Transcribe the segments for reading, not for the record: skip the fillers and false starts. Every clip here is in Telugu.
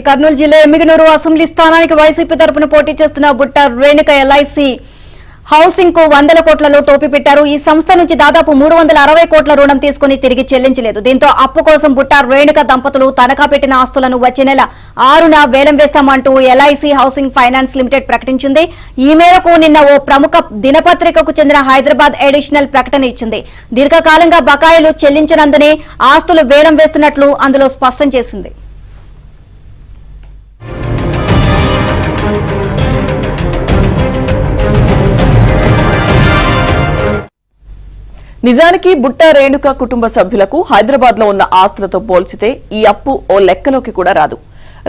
కర్నూలు జిల్లా ఎమ్మిగనూరు అసెంబ్లీ స్థానానికి వైసీపీ తరపున పోటీ చేస్తున్న బుట్ట రేణుక ఎల్ఐసి హౌసింగ్ కు 100 కోట్లలో టోపీ పెట్టారు. ఈ సంస్థ నుంచి దాదాపు 360 కోట్ల రుణం తీసుకుని తిరిగి చెల్లించలేదు. దీంతో అప్పు కోసం బుట్ట రేణుక దంపతులు తనఖా పెట్టిన ఆస్తులను వచ్చే నెల 6న వేలం వేస్తామంటూ ఎల్ఐసి హౌసింగ్ ఫైనాన్స్ లిమిటెడ్ ప్రకటించింది. ఈ మేరకు నిన్న ఓ ప్రముఖ దినపత్రికకు చెందిన హైదరాబాద్ ఎడిషనల్ ప్రకటన ఇచ్చింది. దీర్ఘకాలంగా బకాయిలు చెల్లించనందునే ఆస్తులు వేలం వేస్తున్నట్లు అందులో స్పష్టం చేసింది. నిజానికి బుట్ట రేణుక కుటుంబ సభ్యులకు హైదరాబాద్ లో ఉన్న ఆస్తులతో పోల్చితే ఈ అప్పు ఓ లెక్కలోకి కూడా రాదు.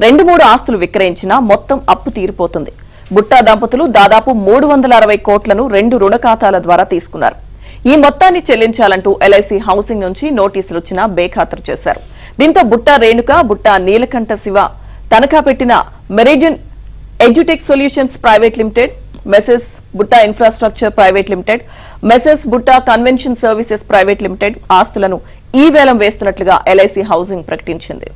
2-3 ఆస్తులు విక్రయించినా మొత్తం అప్పు తీరిపోతుంది. బుట్ట దంపతులు దాదాపు 360 కోట్లను 2 రుణ ఖాతాల ద్వారా తీసుకున్నారు. ఈ మొత్తాన్ని చెల్లించాలంటూ ఎల్ఐసి హౌసింగ్ నుంచి నోటీసులు వచ్చినా బేఖాతరు చేశారు. దీంతో బుట్ట రేణుక, బుట్ట నీలకంఠ శివ తనఖా పెట్టిన meridian edutech solutions private limited, మెసెస్ బుట్ట ఇన్ఫ్రాస్ట్రక్చర్ ప్రైవేట్ లిమిటెడ్, మెసెస్ బుట్ట కన్వెన్షన్ సర్వీసెస్ ప్రైవేట్ లిమిటెడ్ ఆస్తులను ఈ వేలం వేస్తున్నట్లుగా ఎల్ఐసి హౌసింగ్ ప్రకటించింది.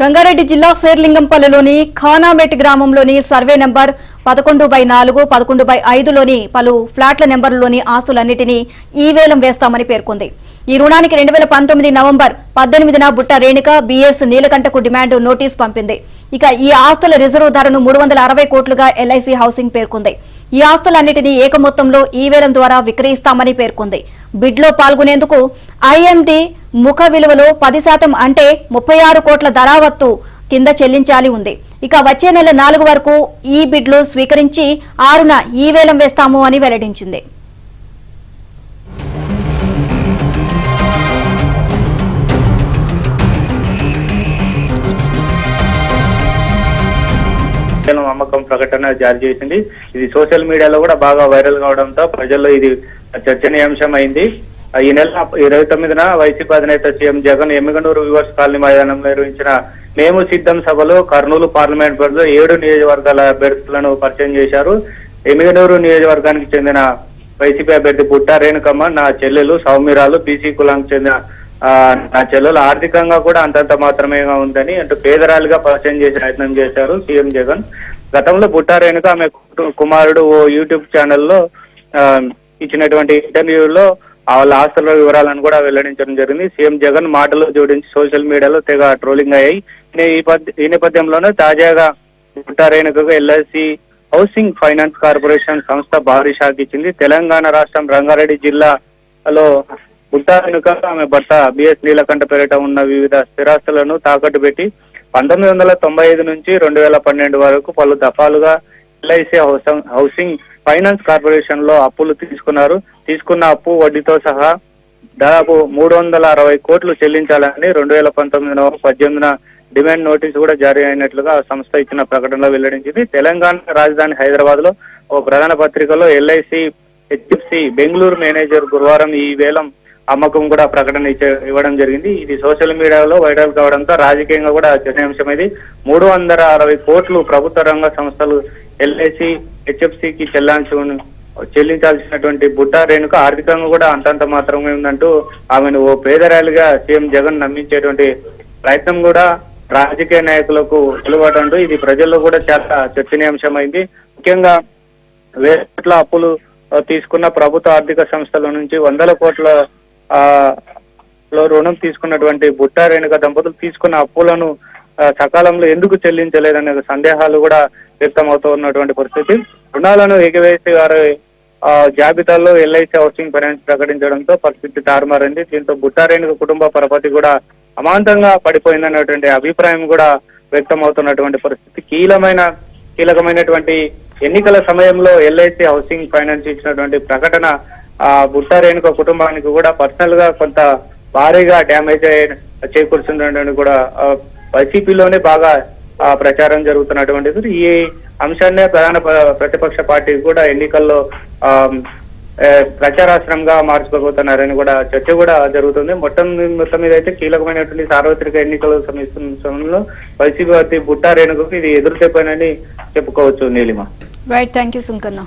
రంగారెడ్డి జిల్లా శేర్లింగంపల్లిలోని ఖానామెట్ గ్రామంలోని సర్వే నంబర్ 11/4, 11/5లోని పలు ఫ్లాట్ల నెంబర్లలోని ఆస్తులన్నింటినీ ఈ వేలం వేస్తామని పేర్కొంది. ఈ రుణానికి 2019 నవంబర్ 18న బుట్ట రేణుక బిఎస్ నీలకంఠకు డిమాండ్ నోటీస్ పంపింది. ఇక ఈ ఆస్తుల రిజర్వ్ ధరను 360 కోట్లుగా ఎల్ఐసి హౌసింగ్ పేర్కొంది. ఈ ఆస్తులన్నింటినీ ఏకమొత్తంలో ఈ వేలం ద్వారా విక్రయిస్తామని పేర్కొంది. బిడ్లో పాల్గొనేందుకు ఐఎండి ముఖ విలువలో 10% అంటే 36 కోట్ల ధరావత్తు కింద చెల్లించాలి ఉంది. ఇక వచ్చే నెల 4 వరకు ఈ బిడ్లు స్వీకరించి 6న ఈ వేలం వేస్తాము అని వెల్లడించింది. అమ్మకం ప్రకటన జారీ చేసింది. ఇది సోషల్ మీడియాలో కూడా బాగా వైరల్ కావడంతో ప్రజల్లో ఇది చర్చనీయాంశం అయింది. ఈ నెల 29న వైసీపీ అధినేత CM Jagan Yemmiganur weavers colony మైదానంలో నిర్వహించిన మేము సిద్ధం సభలో కర్నూలు పార్లమెంట్ పరిధిలో 7 నియోజకవర్గాల అభ్యర్థులను పరిచయం చేశారు. ఎమ్మిగనూరు నియోజకవర్గానికి చెందిన వైసీపీ అభ్యర్థి బుట్ట రేణుకమ్మ నా చెల్లెలు, సౌమ్యరాలు బీసీ కులానికి చెందిన నా చెల్లెలు ఆర్థికంగా కూడా అంతంత మాత్రమే ఉందని అంటూ పేదరాలుగా పరిచయం చేసే ప్రయత్నం చేశారు సీఎం జగన్. గతంలో బుట్ట రేణుక ఆమె కుమారుడు ఓ యూట్యూబ్ ఛానల్లో ఇచ్చినటువంటి ఇంటర్వ్యూలో వాళ్ళ ఆస్తుల వివరాలను కూడా వెల్లడించడం జరిగింది. సీఎం జగన్ మాటలు జోడించి సోషల్ మీడియాలో తెగ ట్రోలింగ్ అయ్యాయి. ఈ నేపథ్యంలోనే తాజాగా బుట్ట రేణుకకు ఎల్ఐసి హౌసింగ్ ఫైనాన్స్ కార్పొరేషన్ సంస్థ భారీ షాక్ ఇచ్చింది. తెలంగాణ రాష్ట్రం రంగారెడ్డి జిల్లాలో బుట్ట రేణుక ఆమె భర్త బిఎస్ నీలకంఠ పేరిట ఉన్న వివిధ స్థిరాస్తులను తాకట్టు పెట్టి 1995 నుంచి 2012 వరకు పలు దఫాలుగా ఎల్ఐసి హౌసింగ్ ఫైనాన్స్ కార్పొరేషన్ లో అప్పులు తీసుకున్నారు. తీసుకున్న అప్పు వడ్డీతో సహా దాదాపు 360 కోట్లు చెల్లించాలని 2019 నవంబర్ 18న డిమాండ్ నోటీసు కూడా జారీ అయినట్లుగా సంస్థ ఇచ్చిన ప్రకటనలో వెల్లడించింది. తెలంగాణ రాజధాని హైదరాబాద్ లో ఓ ప్రధాన పత్రికలో ఎల్ఐసి హెచ్ఎఫ్సి బెంగళూరు మేనేజర్ గురువారం ఈ వేలం అమ్మకం కూడా ప్రకటన ఇవ్వడం జరిగింది. ఇది సోషల్ మీడియాలో వైరల్ కావడంతో రాజకీయంగా కూడా చర్చనీయాంశమైంది. 360 కోట్లు ప్రభుత్వ రంగ సంస్థలు ఎల్ఐసి హెచ్ఎఫ్సికి చెల్లించాల్సినటువంటి బుట్ట రేణుక ఆర్థికంగా కూడా అంతంత మాత్రమే ఉందంటూ ఆమెను ఓ పేదరాలిగా సీఎం జగన్ నమ్మించేటువంటి ప్రయత్నం కూడా రాజకీయ నాయకులకు వెలువడంటూ ఇది ప్రజల్లో కూడా చాలా చర్చనీయాంశమైంది. ముఖ్యంగా వేల కోట్ల అప్పులు తీసుకున్న ప్రభుత్వ ఆర్థిక సంస్థల నుంచి 100 కోట్ల లో రుణం తీసుకున్నటువంటి బుట్ట రేణుక దంపతులు తీసుకున్న అప్పులను సకాలంలో ఎందుకు చెల్లించలేదనే సందేహాలు కూడా వ్యక్తమవుతూ ఉన్నటువంటి పరిస్థితి. రుణాలను ఎగవేసి వారి జాబితాలో ఎల్ఐసి హౌసింగ్ ఫైనాన్స్ ప్రకటించడంతో పరిస్థితి తారుమారింది. దీంతో బుట్ట రేణుక కుటుంబ పరపతి కూడా అమాంతంగా పడిపోయిందన్నటువంటి అభిప్రాయం కూడా వ్యక్తమవుతున్నటువంటి పరిస్థితి. కీలకమైనటువంటి ఎన్నికల సమయంలో ఎల్ఐసి హౌసింగ్ ఫైనాన్స్ ఇచ్చినటువంటి ప్రకటన బుట్ట రేణుక కుటుంబానికి కూడా పర్సనల్ గా కొంత భారీగా డ్యామేజ్ చేకూరుతున్నటువంటి కూడా వైసీపీలోనే బాగా ప్రచారం జరుగుతున్నటువంటిది. ఈ అంశాన్నే ప్రధాన ప్రతిపక్ష పార్టీ కూడా ఎన్నికల్లో ప్రచారాస్త్రంగా మార్చుకోబోతున్నారని కూడా చర్చ కూడా జరుగుతుంది. మొత్తం మీద అయితే కీలకమైనటువంటి సార్వత్రిక ఎన్నికలు సమయంలో వైసీపీ బుట్ట రేణుకకు ఇది ఎదురు చెప్పానని చెప్పుకోవచ్చు. Neelima. Right, thank you Sunkanna.